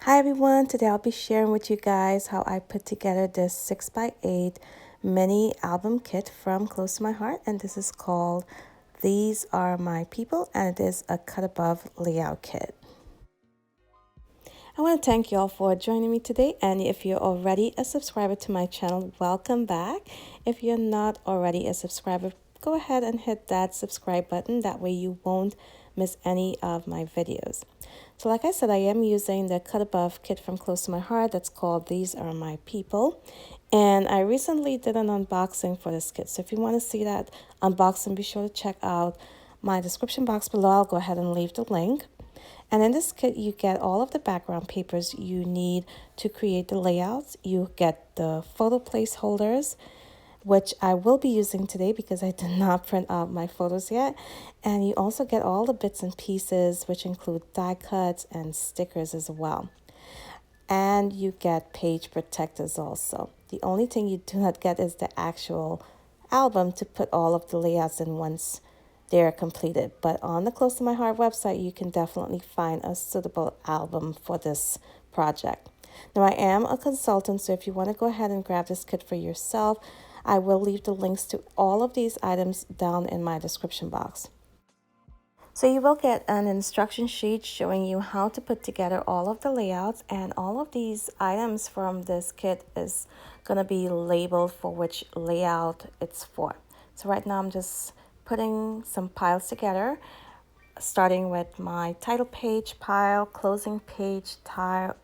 Hi everyone, today I'll be sharing with you guys how I put together this 6x8 mini album kit from Close to My Heart, and this is called These Are My People, and it is a cut above layout kit. I want to thank you all for joining me today, and if you're already a subscriber to my channel, welcome back. If you're not already a subscriber, go ahead and hit that subscribe button. That way you won't miss any of my videos. So like I said, I am using the Cut Above kit from Close to My Heart that's called These Are My People. And I recently did an unboxing for this kit. So if you want to see that unboxing, be sure to check out my description box below. I'll go ahead and leave the link. And in this kit, you get all of the background papers you need to create the layouts. You get the photo placeholders, which I will be using today because I did not print out my photos yet. And you also get all the bits and pieces, which include die cuts and stickers as well. And you get page protectors also. The only thing you do not get is the actual album to put all of the layouts in once they're completed. But on the Close to My Heart website, you can definitely find a suitable album for this project. Now, I am a consultant, so if you want to go ahead and grab this kit for yourself, I will leave the links to all of these items down in my description box. So you will get an instruction sheet showing you how to put together all of the layouts, and all of these items from this kit is going to be labeled for which layout it's for. So right now I'm just putting some piles together, starting with my title page pile, closing page pile,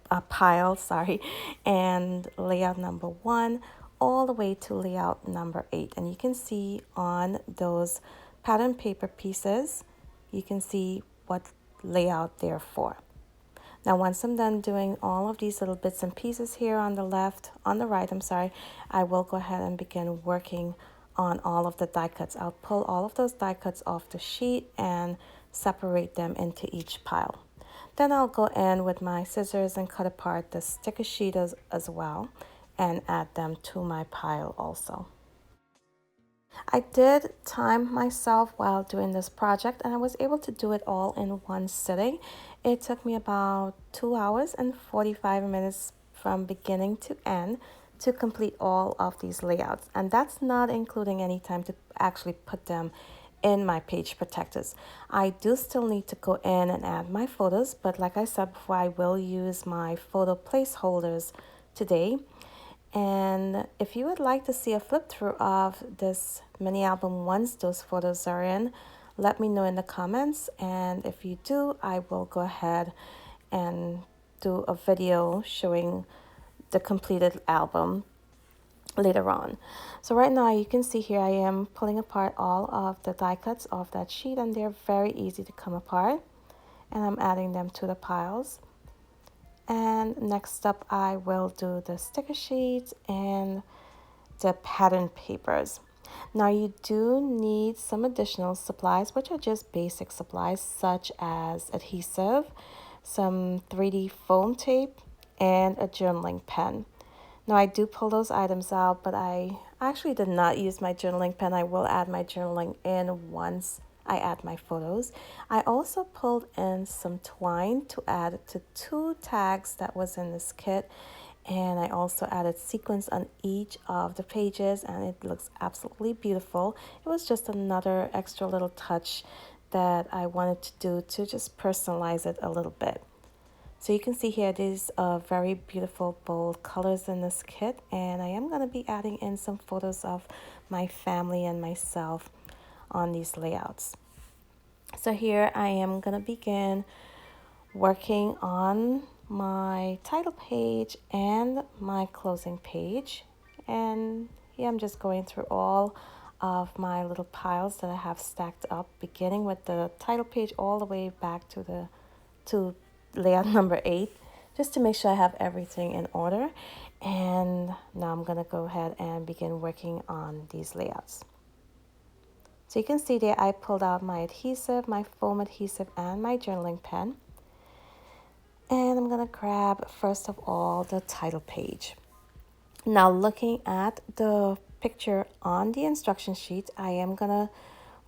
and layout number 1 all the way to layout number 8. And you can see on those pattern paper pieces, you can see what layout they're for. Now, once I'm done doing all of these little bits and pieces here on the right, I will go ahead and begin working on all of the die cuts. I'll pull all of those die cuts off the sheet and separate them into each pile. Then I'll go in with my scissors and cut apart the sticker sheet as well and add them to my pile also. I did time myself while doing this project, and I was able to do it all in one sitting. It took me about 2 hours and 45 minutes from beginning to end to complete all of these layouts. And that's not including any time to actually put them in my page protectors. I do still need to go in and add my photos, but like I said before, I will use my photo placeholders today. And if you would like to see a flip through of this mini album once those photos are in, let me know in the comments. And if you do, I will go ahead and do a video showing the completed album later on. So right now you can see here I am pulling apart all of the die cuts off that sheet, and they're very easy to come apart. And I'm adding them to the piles. And next up, I will do the sticker sheets and the pattern papers. Now you do need some additional supplies, which are just basic supplies such as adhesive, some 3D foam tape, and a journaling pen. Now I do pull those items out, but I actually did not use my journaling pen. I will add my journaling in once I add my photos. I also pulled in some twine to add to 2 tags that was in this kit. And I also added sequins on each of the pages, and it looks absolutely beautiful. It was just another extra little touch that I wanted to do to just personalize it a little bit. So you can see here these are very beautiful bold colors in this kit, and I am going to be adding in some photos of my family and myself on these layouts. So here I am going to begin working on my title page and my closing page, and here I'm just going through all of my little piles that I have stacked up, beginning with the title page all the way back to layout number 8, just to make sure I have everything in order. And now I'm going to go ahead and begin working on these layouts. So you can see there I pulled out my adhesive, my foam adhesive, and my journaling pen. And I'm going to grab, first of all, the title page. Now looking at the picture on the instruction sheet, I am going to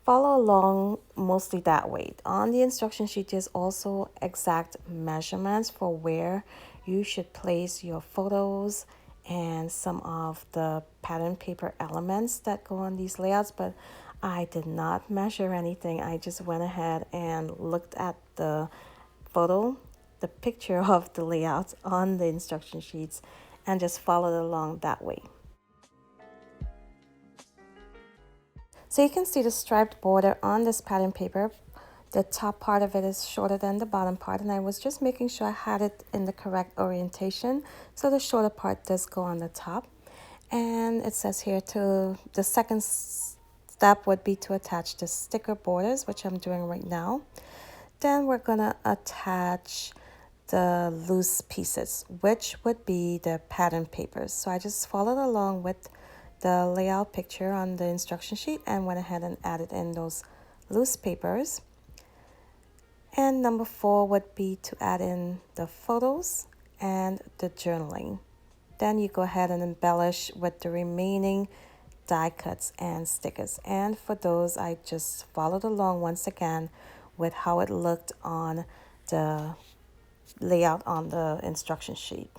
follow along mostly that way. On the instruction sheet, there's also exact measurements for where you should place your photos and some of the pattern paper elements that go on these layouts, but I did not measure anything. I just went ahead and looked at the picture of the layout on the instruction sheets and just followed along that way. So you can see the striped border on this pattern paper. The top part of it is shorter than the bottom part, and I was just making sure I had it in the correct orientation. So the shorter part does go on the top. And it says here the second step would be to attach the sticker borders, which I'm doing right now. Then we're gonna attach the loose pieces, which would be the pattern papers. So I just followed along with the layout picture on the instruction sheet and went ahead and added in those loose papers. And number 4 would be to add in the photos and the journaling. Then you go ahead and embellish with the remaining die cuts and stickers. And for those, I just followed along once again with how it looked on the layout on the instruction sheet.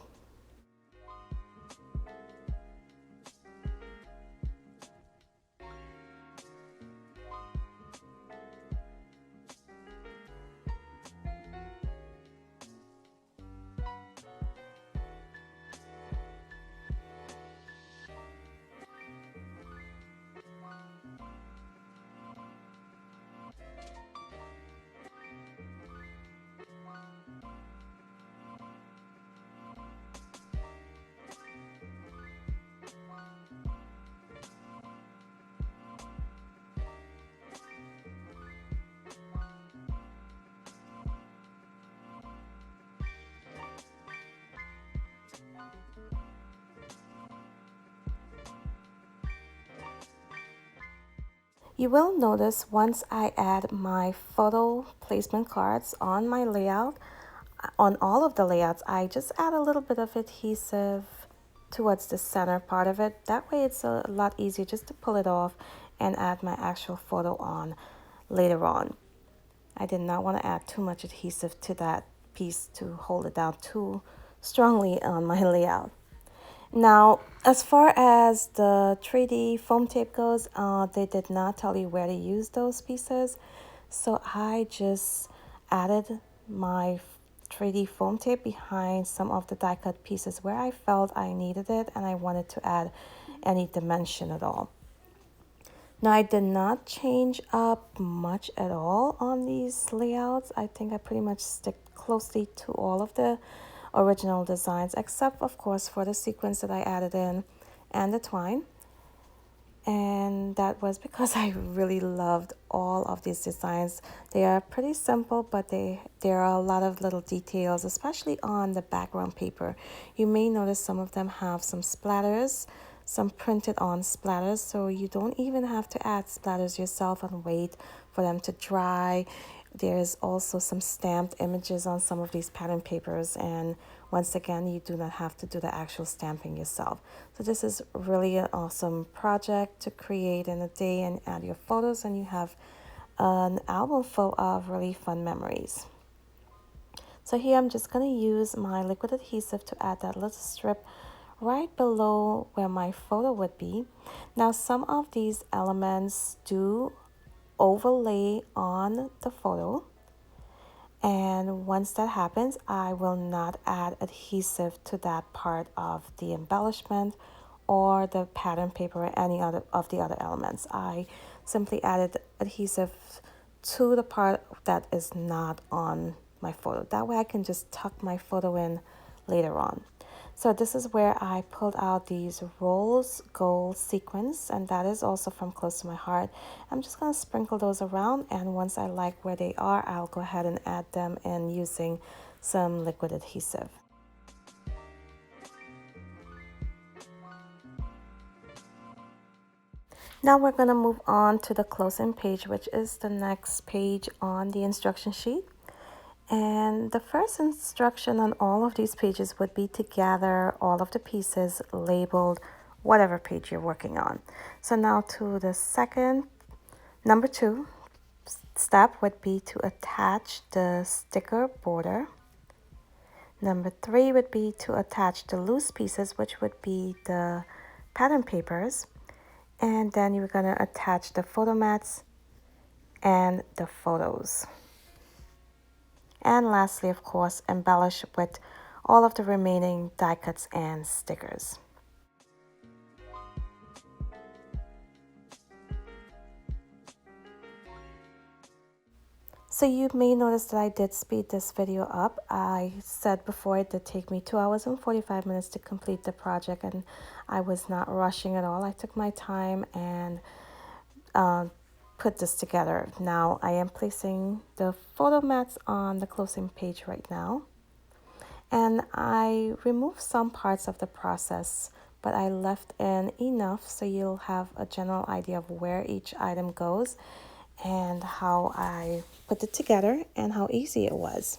You will notice once I add my photo placement cards on my layout, on all of the layouts, I just add a little bit of adhesive towards the center part of it. That way it's a lot easier just to pull it off and add my actual photo on later on. I did not want to add too much adhesive to that piece to hold it down too strongly on my layout. Now, as far as the 3D foam tape goes, they did not tell you where to use those pieces. So I just added my 3D foam tape behind some of the die cut pieces where I felt I needed it and I wanted to add any dimension at all. Now, I did not change up much at all on these layouts. I think I pretty much stick closely to all of the original designs, except of course for the sequins that I added in and the twine. And that was because I really loved all of these designs. They are pretty simple, but there are a lot of little details, especially on the background paper. You may notice some of them have some splatters, some printed on splatters, so you don't even have to add splatters yourself and wait for them to dry. There's also some stamped images on some of these pattern papers, and once again, you do not have to do the actual stamping yourself. So this is really an awesome project to create in a day and add your photos, and you have an album full of really fun memories. So here I'm just going to use my liquid adhesive to add that little strip right below where my photo would be. Now, some of these elements do overlay on the photo, and once that happens, I will not add adhesive to that part of the embellishment or the pattern paper or any other of the other elements. I simply added adhesive to the part that is not on my photo. That way I can just tuck my photo in later on. So this is where I pulled out these rose gold sequins, and that is also from Close to My Heart. I'm just going to sprinkle those around, and once I like where they are, I'll go ahead and add them in using some liquid adhesive. Now we're going to move on to the close-in page, which is the next page on the instruction sheet. And the first instruction on all of these pages would be to gather all of the pieces labeled whatever page you're working on. So now to the number 2 step would be to attach the sticker border. Number 3 would be to attach the loose pieces, which would be the pattern papers. And then you're going to attach the photo mats and the photos. And lastly, of course, embellish with all of the remaining die cuts and stickers. So you may notice that I did speed this video up. I said before it did take me 2 hours and 45 minutes to complete the project, and I was not rushing at all. I took my time and put this together. Now I am placing the photo mats on the closing page right now. And I removed some parts of the process, but I left in enough so you'll have a general idea of where each item goes and how I put it together and how easy it was.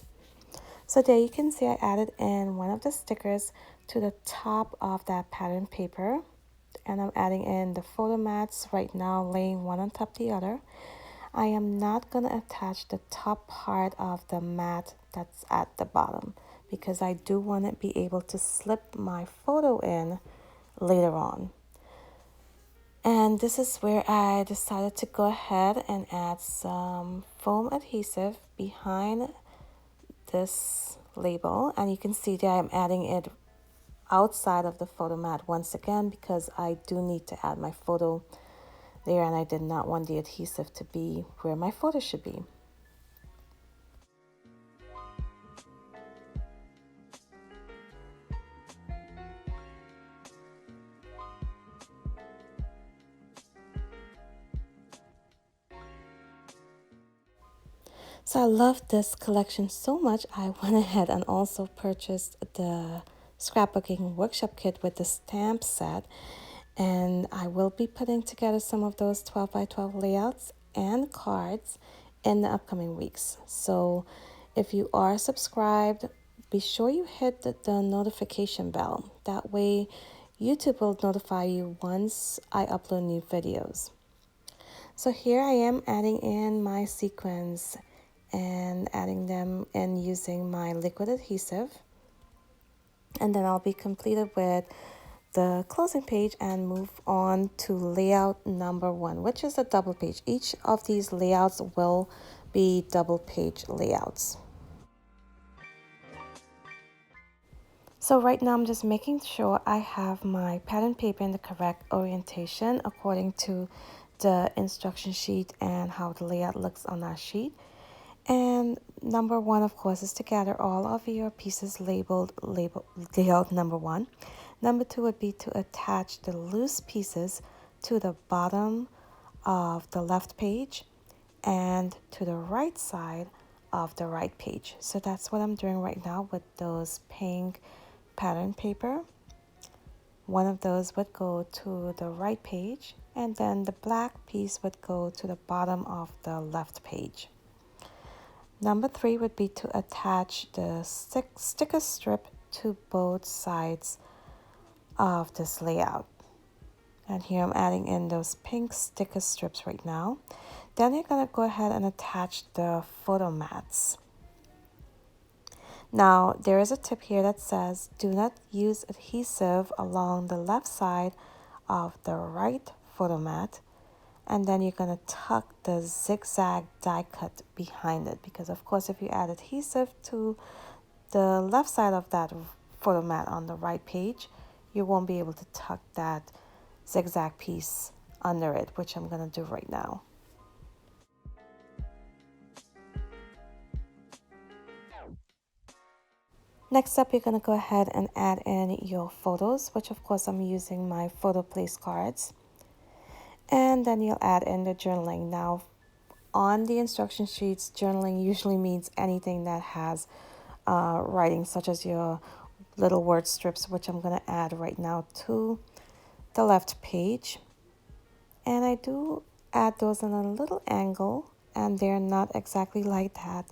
So there you can see I added in one of the stickers to the top of that pattern paper, and I'm adding in the photo mats right now, laying one on top of the other. I am not going to attach the top part of the mat that's at the bottom because I do want to be able to slip my photo in later on. And this is where I decided to go ahead and add some foam adhesive behind this label. And you can see that I'm adding it outside of the photo mat once again because I do need to add my photo there, and I did not want the adhesive to be where my photo should be. So I love this collection so much, I went ahead and also purchased the scrapbooking workshop kit with the stamp set, and I will be putting together some of those 12 by 12 layouts and cards in the upcoming weeks. So if you are subscribed, be sure you hit the notification bell. That way YouTube will notify you once I upload new videos. So here I am adding in my sequins and adding them in using my liquid adhesive. And then I'll be completed with the closing page and move on to layout number 1, which is a double page. Each of these layouts will be double page layouts. So right now I'm just making sure I have my pattern paper in the correct orientation according to the instruction sheet and how the layout looks on that sheet. And number 1, of course, is to gather all of your pieces labeled layout number 1. Number 2 would be to attach the loose pieces to the bottom of the left page and to the right side of the right page. So that's what I'm doing right now with those pink pattern paper. One of those would go to the right page, and then the black piece would go to the bottom of the left page. Number 3 would be to attach the sticker strip to both sides of this layout. And here I'm adding in those pink sticker strips right now. Then you're going to go ahead and attach the photo mats. Now, there is a tip here that says do not use adhesive along the left side of the right photo mat. And then you're going to tuck the zigzag die cut behind it, because of course if you add adhesive to the left side of that photo mat on the right page, you won't be able to tuck that zigzag piece under it, which I'm going to do right now. Next up, you're going to go ahead and add in your photos, which of course I'm using my photo place cards. And then you'll add in the journaling. Now, on the instruction sheets, journaling usually means anything that has writing, such as your little word strips, which I'm going to add right now to the left page. And I do add those in a little angle, and they're not exactly like that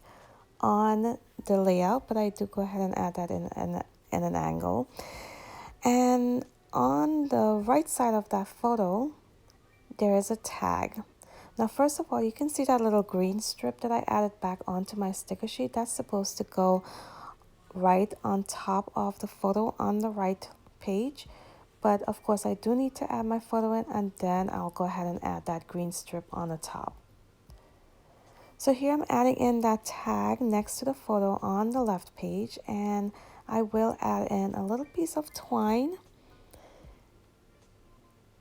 on the layout, but I do go ahead and add that in an angle. And on the right side of that photo, there is a tag. Now, first of all, you can see that little green strip that I added back onto my sticker sheet. That's supposed to go right on top of the photo on the right page. But of course I do need to add my photo in, and then I'll go ahead and add that green strip on the top. So here I'm adding in that tag next to the photo on the left page, and I will add in a little piece of twine.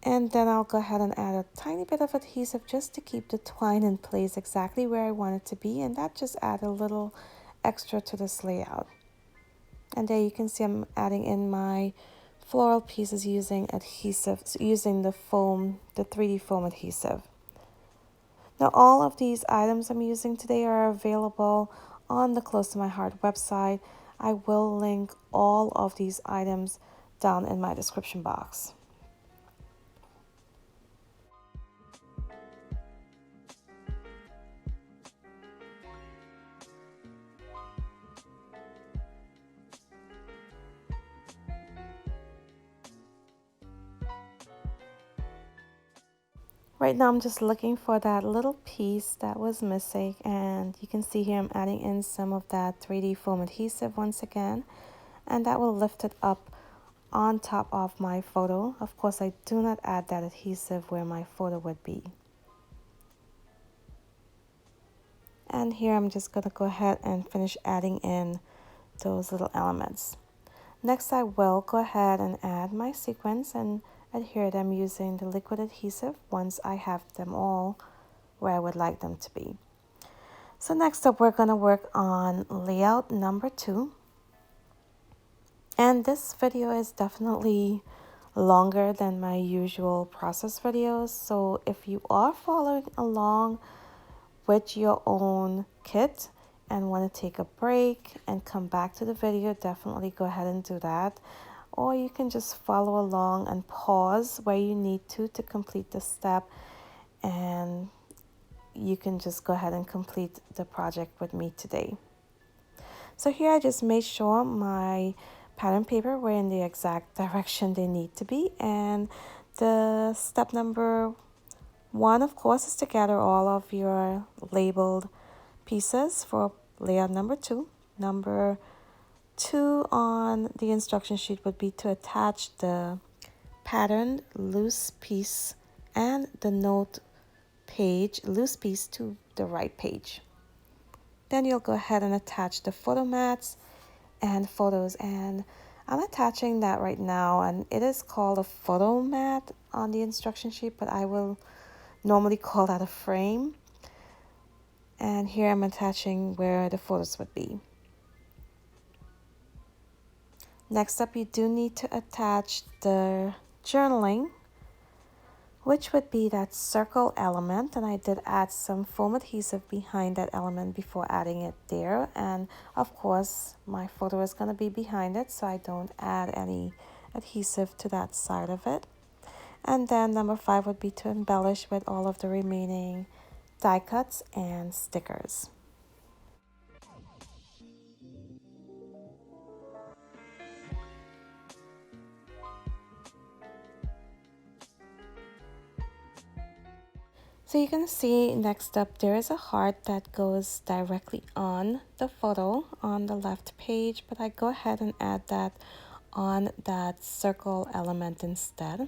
And then I'll go ahead and add a tiny bit of adhesive just to keep the twine in place exactly where I want it to be, and that just add a little extra to this layout. And there you can see I'm adding in my floral pieces using adhesive, using the foam, the 3D foam adhesive. Now all of these items I'm using today are available on the Close to My Heart website. I will link all of these items down in my description box. Right now I'm just looking for that little piece that was missing, and you can see here I'm adding in some of that 3D foam adhesive once again, and that will lift it up on top of my photo. Of course I do not add that adhesive where my photo would be. And here I'm just going to go ahead and finish adding in those little elements. Next I will go ahead and add my sequins and adhere them using the liquid adhesive once I have them all where I would like them to be. So next up we're going to work on layout number 2. And this video is definitely longer than my usual process videos. So if you are following along with your own kit and want to take a break and come back to the video, definitely go ahead and do that. Or you can just follow along and pause where you need to complete the step, and you can just go ahead and complete the project with me today. So here I just made sure my pattern paper were in the exact direction they need to be, and the step number 1, of course, is to gather all of your labeled pieces for layout number 2. Number 2 on the instruction sheet would be to attach the patterned loose piece and the note page loose piece to the right page. Then you'll go ahead and attach the photo mats and photos, and I'm attaching that right now, and it is called a photo mat on the instruction sheet, but I will normally call that a frame. And here I'm attaching where the photos would be. Next up, you do need to attach the journaling, which would be that circle element, and I did add some foam adhesive behind that element before adding it there. And of course my photo is going to be behind it, so I don't add any adhesive to that side of it. And then number 5 would be to embellish with all of the remaining die cuts and stickers. So you can see next up there is a heart that goes directly on the photo on the left page, but I go ahead and add that on that circle element instead.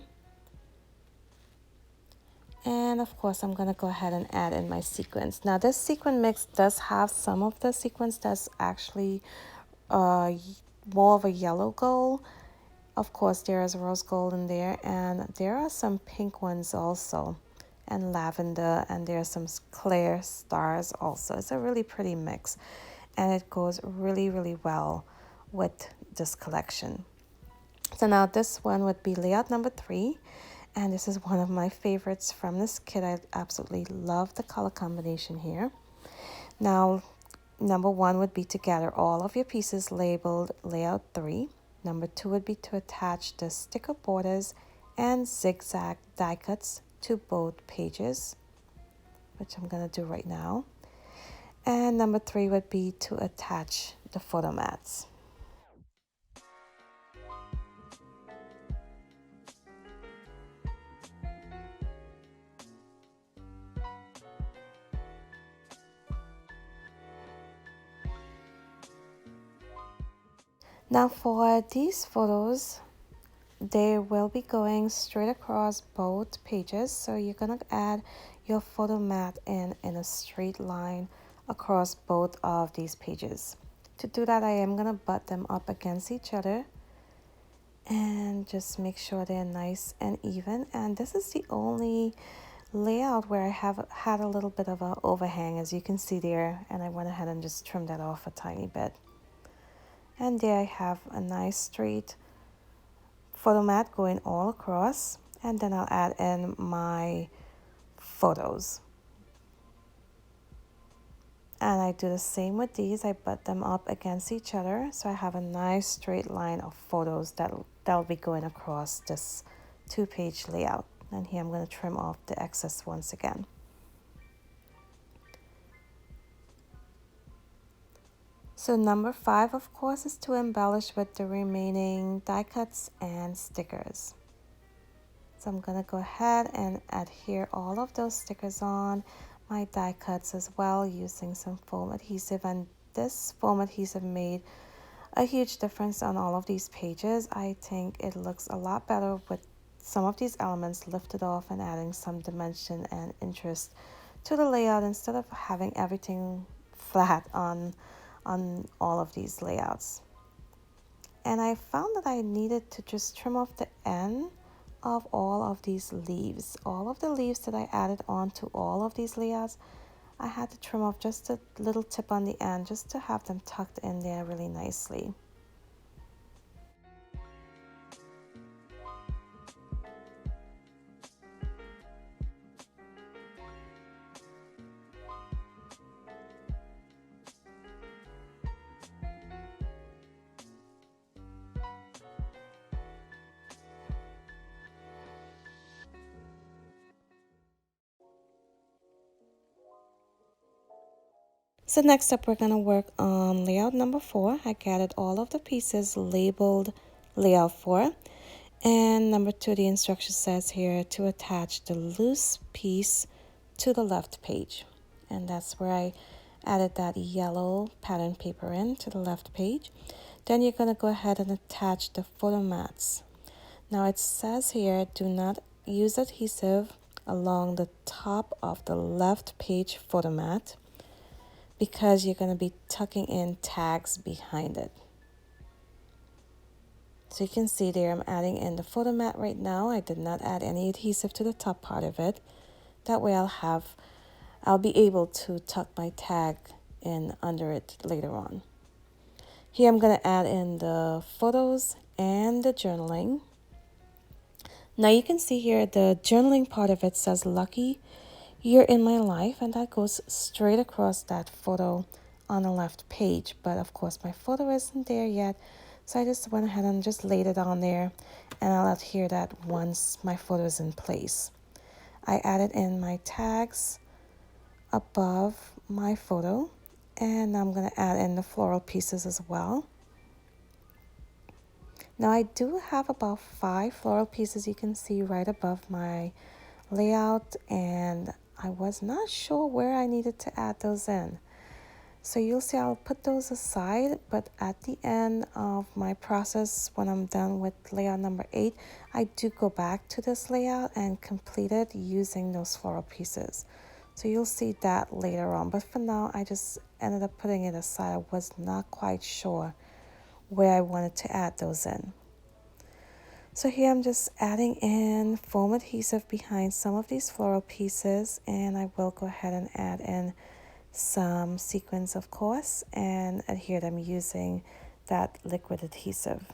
And of course I'm going to go ahead and add in my sequins. Now this sequin mix does have some of the sequins that's actually more of a yellow gold. Of course there is rose gold in there, and there are some pink ones also, and lavender, and there are some clear stars also. It's a really pretty mix, and it goes really, really well with this collection. So now this one would be layout number 3, and this is one of my favorites from this kit. I absolutely love the color combination here. Now number 1 would be to gather all of your pieces labeled layout 3. Number 2 would be to attach the sticker borders and zigzag die cuts to both pages, which I'm going to do right now. And number 3 would be to attach the photo mats. Now for these photos, they will be going straight across both pages, so you're gonna add your photo mat in a straight line across both of these pages. To do that, I am gonna butt them up against each other and just make sure they're nice and even. And this is the only layout where I have had a little bit of an overhang, as you can see there, and I went ahead and just trimmed that off a tiny bit. And there I have a nice straight photo mat going all across, and then I'll add in my photos. And I do the same with these. I butt them up against each other, so I have a nice straight line of photos that'll be going across this 2-page layout. And here I'm going to trim off the excess once again. So number 5, of course, is to embellish with the remaining die cuts and stickers. So I'm going to go ahead and adhere all of those stickers on my die cuts as well, using some foam adhesive. And this foam adhesive made a huge difference on all of these pages. I think it looks a lot better with some of these elements lifted off and adding some dimension and interest to the layout instead of having everything flat on all of these layouts. And I found that I needed to just trim off the end of all of these leaves. All of the leaves that I added onto all of these layouts, I had to trim off just a little tip on the end just to have them tucked in there really nicely. So next up, we're going to work on layout number 4. I gathered all of the pieces labeled layout 4. And number 2, the instruction says here to attach the loose piece to the left page. And that's where I added that yellow pattern paper in to the left page. Then you're going to go ahead and attach the photo mats. Now it says here, do not use adhesive along the top of the left page photo mat, because you're going to be tucking in tags behind it. So you can see there I'm adding in the photo mat right now. I did not add any adhesive to the top part of it. That way I'll be able to tuck my tag in under it later on. Here I'm going to add in the photos and the journaling. Now you can see here the journaling part of it says lucky you're in my life, and that goes straight across that photo on the left page. But of course my photo isn't there yet, so I just went ahead and just laid it on there, and I'll adhere that once my photo is in place. I added in my tags above my photo, and I'm going to add in the floral pieces as well. Now I do have about 5 floral pieces you can see right above my layout, and I was not sure where I needed to add those in. So you'll see I'll put those aside, but at the end of my process, when I'm done with layout number 8, I do go back to this layout and complete it using those floral pieces. So you'll see that later on, but for now I just ended up putting it aside. I was not quite sure where I wanted to add those in. So here I'm just adding in foam adhesive behind some of these floral pieces, and I will go ahead and add in some sequins, of course, and adhere them using that liquid adhesive.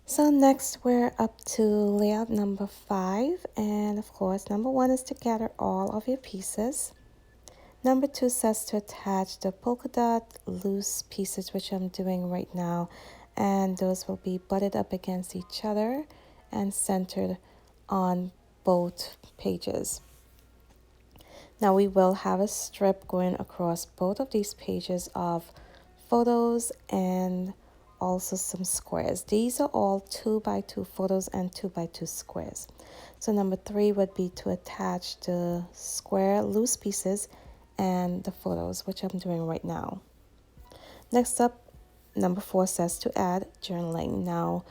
So next we're up to layout number 5, and of course number 1 is to gather all of your pieces. Number 2 says to attach the polka dot loose pieces, which I'm doing right now, and those will be butted up against each other and centered on both pages. Now we will have a strip going across both of these pages of photos and also some squares. These are all 2x2 photos and 2x2 squares. So number 3 would be to attach the square loose pieces and the photos, which I'm doing right now. Next up, number 4 says to add journaling. Now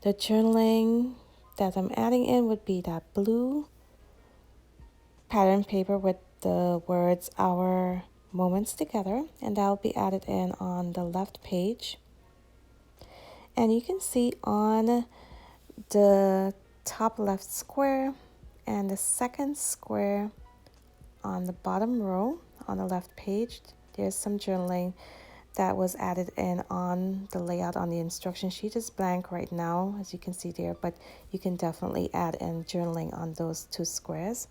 the journaling that I'm adding in would be that blue pattern paper with the words "Our Moments Together," and that'll be added in on the left page. And you can see on the top left square and the second square on the bottom row on the left page, there's some journaling that was added in on the layout on the instruction sheet. Is blank right now, as you can see there, but you can definitely add in journaling on those 2 squares.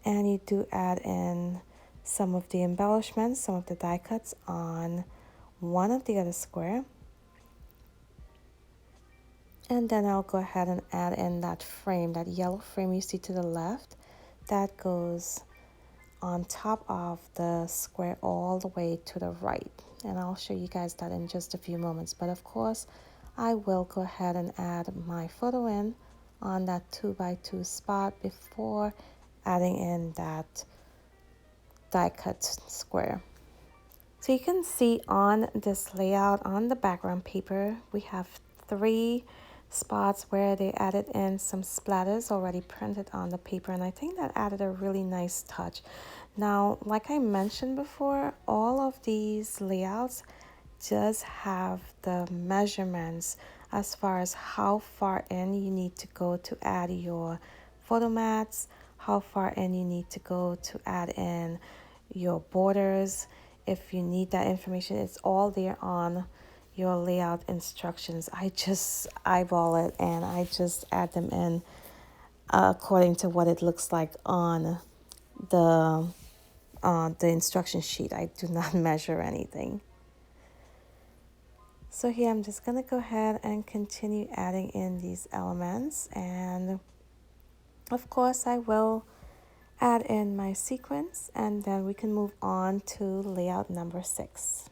And you do add in some of the embellishments, some of the die cuts on one of the other square. And then I'll go ahead and add in that frame, that yellow frame you see to the left. That goes on top of the square all the way to the right. And I'll show you guys that in just a few moments. But of course, I will go ahead and add my photo in on that 2x2 spot before adding in that die cut square. So you can see on this layout on the background paper, we have 3 spots where they added in some splatters already printed on the paper, and I think that added a really nice touch. Now, like I mentioned before, all of these layouts does have the measurements as far as how far in you need to go to add your photo mats, how far in you need to go to add in your borders. If you need that information, it's all there on your layout instructions. I just eyeball it and I just add them in according to what it looks like on the instruction sheet. I do not measure anything. So here I'm just going to go ahead and continue adding in these elements, and of course I will add in my sequence, and then we can move on to layout number 6.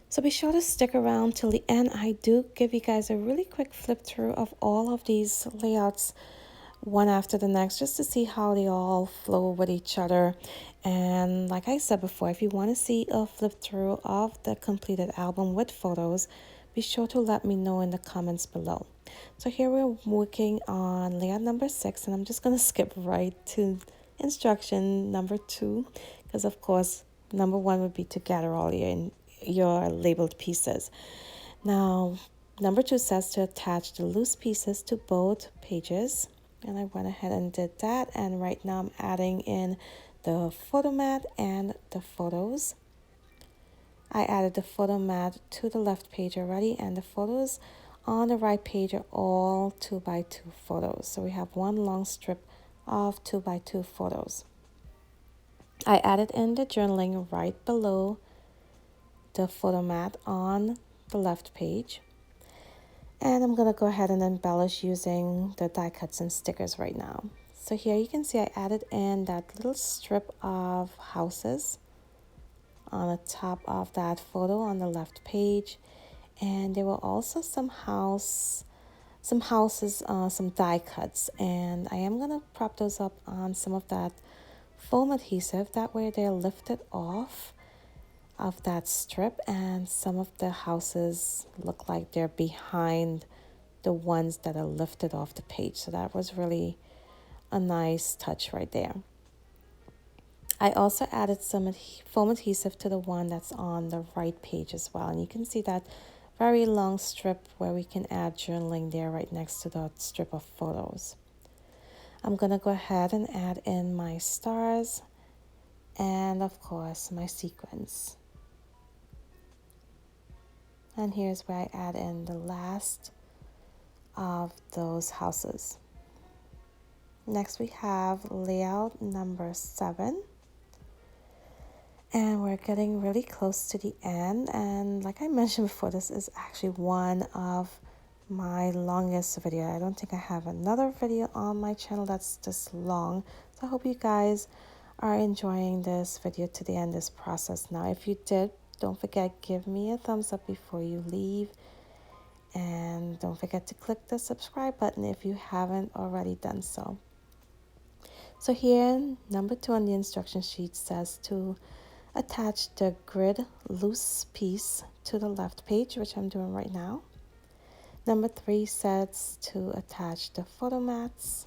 So be sure to stick around till the end. I do give you guys a really quick flip through of all of these layouts one after the next, just to see how they all flow with each other. And like I said before, if you want to see a flip through of the completed album with photos, be sure to let me know in the comments below. So here we're working on layout number 6, and I'm just going to skip right to instruction number 2, because of course number 1 would be to gather all your labeled pieces. Now number 2 says to attach the loose pieces to both pages, and I went ahead and did that. And right now I'm adding in the photo mat and the photos. I added the photo mat to the left page already, and the photos on the right page are all 2x2 photos. So we have one long strip of 2x2 photos. I added in the journaling right below the photo mat on the left page. And I'm going to go ahead and embellish using the die cuts and stickers right now. So here you can see I added in that little strip of houses on the top of that photo on the left page. And there were also some houses, some die cuts. And I am going to prop those up on some of that foam adhesive. That way they're lifted off of that strip, and some of the houses look like they're behind the ones that are lifted off the page. So that was really a nice touch right there. I also added some foam adhesive to the one that's on the right page as well, and you can see that very long strip where we can add journaling there right next to that strip of photos. I'm gonna go ahead and add in my stars and of course my sequence. And here's where I add in the last of those houses. Next we have layout number 7. And we're getting really close to the end. And like I mentioned before, this is actually one of my longest video. I don't think I have another video on my channel that's this long. So I hope you guys are enjoying this video to the end, this process. Now, if you did, don't forget, give me a thumbs up before you leave. And don't forget to click the subscribe button if you haven't already done so. So here, number 2 on the instruction sheet says to attach the grid loose piece to the left page, which I'm doing right now. Number 3 says to attach the photo mats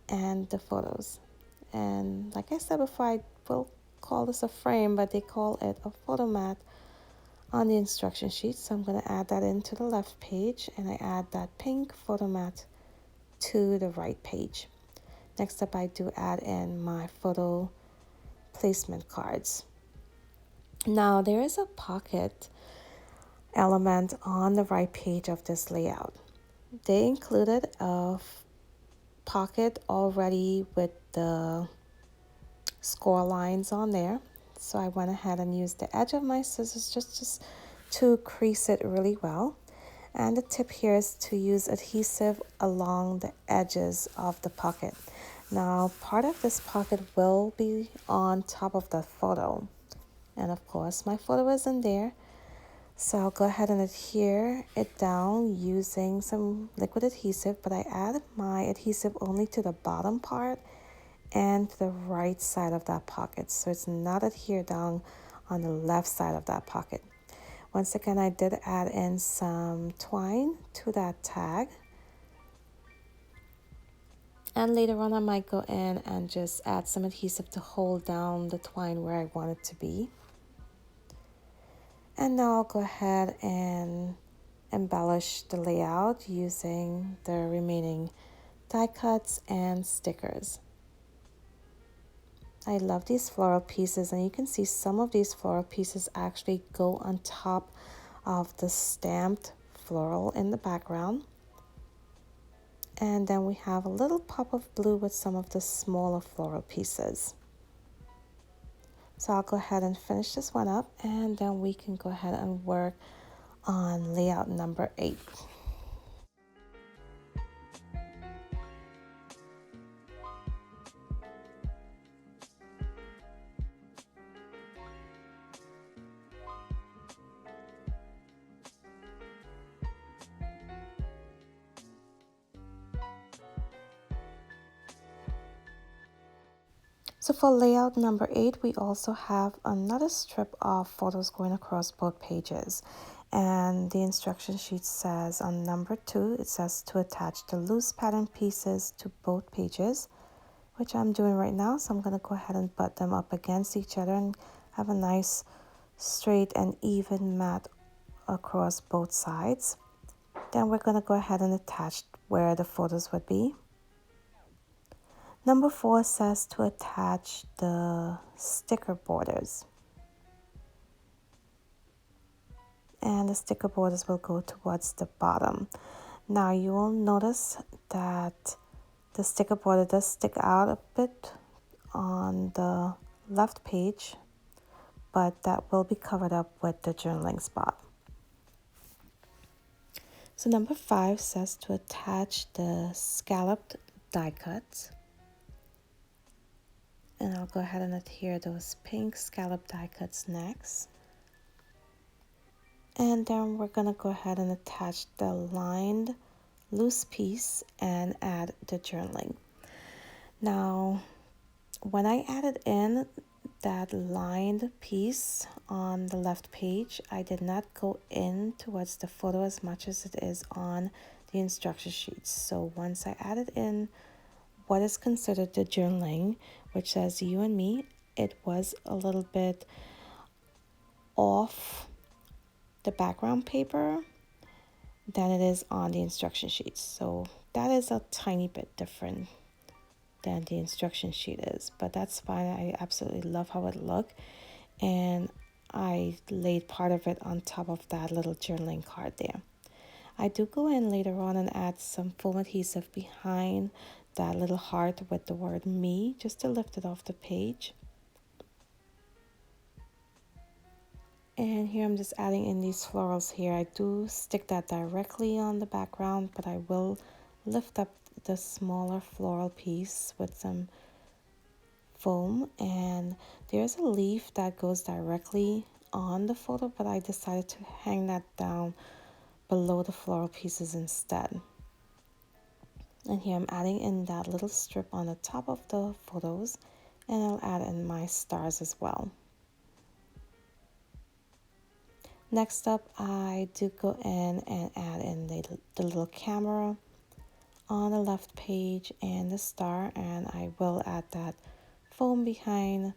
and the photos. And like I said before, I will call this a frame, but they call it a photo mat on the instruction sheet. So I'm going to add that into the left page, and I add that pink photo mat to the right page. Next up, I do add in my photo placement cards. Now there is a pocket element on the right page of this layout. They included a pocket already with the score lines on there. So I went ahead and used the edge of my scissors just to crease it really well. And the tip here is to use adhesive along the edges of the pocket. Now, part of this pocket will be on top of the photo. And of course, my photo is in there. So I'll go ahead and adhere it down using some liquid adhesive, but I add my adhesive only to the bottom part and to the right side of that pocket. So it's not adhered down on the left side of that pocket. Once again, I did add in some twine to that tag. And later on, I might go in and just add some adhesive to hold down the twine where I want it to be. And now I'll go ahead and embellish the layout using the remaining die cuts and stickers. I love these floral pieces, and you can see some of these floral pieces actually go on top of the stamped floral in the background. And then we have a little pop of blue with some of the smaller floral pieces. So I'll go ahead and finish this one up, and then we can go ahead and work on layout number 8. So for layout number 8, we also have another strip of photos going across both pages. And the instruction sheet says on number 2, it says to attach the loose pattern pieces to both pages, which I'm doing right now. So I'm going to go ahead and butt them up against each other and have a nice straight and even mat across both sides. Then we're going to go ahead and attach where the photos would be. Number 4 says to attach the sticker borders. And the sticker borders will go towards the bottom. Now you will notice that the sticker border does stick out a bit on the left page, but that will be covered up with the journaling spot. So number 5 says to attach the scalloped die cuts. And I'll go ahead and adhere those pink scallop die cuts next. And then we're going to go ahead and attach the lined loose piece and add the journaling. Now, when I added in that lined piece on the left page, I did not go in towards the photo as much as it is on the instruction sheets. So once I added in what is considered the journaling, which says you and me, it was a little bit off the background paper than it is on the instruction sheets. So that is a tiny bit different than the instruction sheet is, but that's fine. I absolutely love how it looked, and I laid part of it on top of that little journaling card there. I do go in later on and add some foam adhesive behind that little heart with the word me, just to lift it off the page. And here I'm just adding in these florals here. I do stick that directly on the background, but I will lift up the smaller floral piece with some foam. And there's a leaf that goes directly on the photo, but I decided to hang that down below the floral pieces instead. And here I'm adding in that little strip on the top of the photos, and I'll add in my stars as well. Next up, I do go in and add in the little camera on the left page and the star, and I will add that foam behind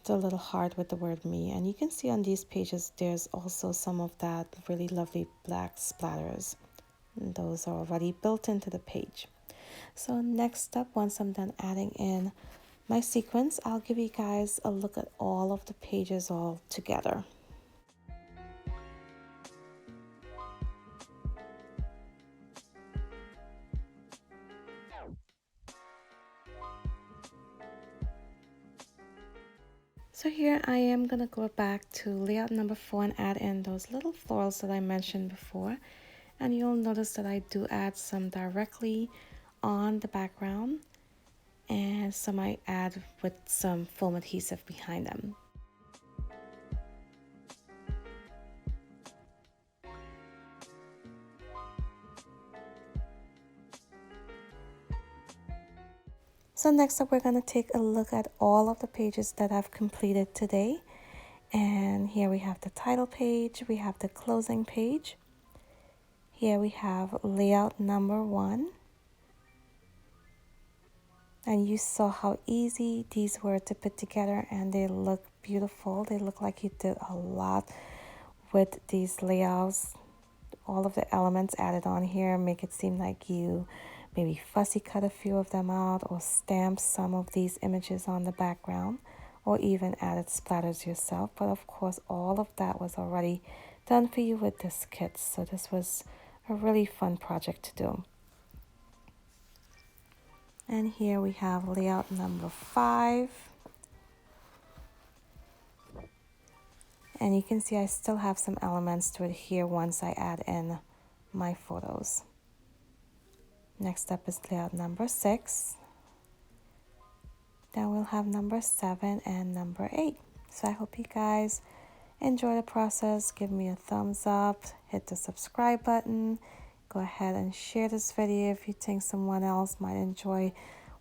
the little heart with the word me. And you can see on these pages there's also some of that really lovely black splatters, and those are already built into the page. So next up, once I'm done adding in my sequins, I'll give you guys a look at all of the pages all together. So here I am going to go back to layout number 4 and add in those little florals that I mentioned before. And you'll notice that I do add some directly on the background, and some I add with some foam adhesive behind them. So next up, we're going to take a look at all of the pages that I've completed today. And here we have the title page, we have the closing page. Here we have layout number 1. And you saw how easy these were to put together, and they look beautiful. They look like you did a lot with these layouts. All of the elements added on here make it seem like you maybe fussy cut a few of them out, or stamped some of these images on the background, or even added splatters yourself. But of course, all of that was already done for you with this kit. So this was a really fun project to do. And here we have layout number 5. And you can see I still have some elements to adhere once I add in my photos. Next up is layout number 6. Then we'll have number 7 and number 8. So I hope you guys enjoy the process. Give me a thumbs up, hit the subscribe button. Go ahead and share this video if you think someone else might enjoy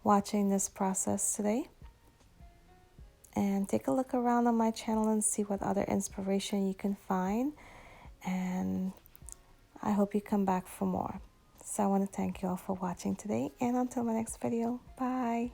watching this process today. And take a look around on my channel and see what other inspiration you can find. And I hope you come back for more. So I want to thank you all for watching today, and until my next video, bye.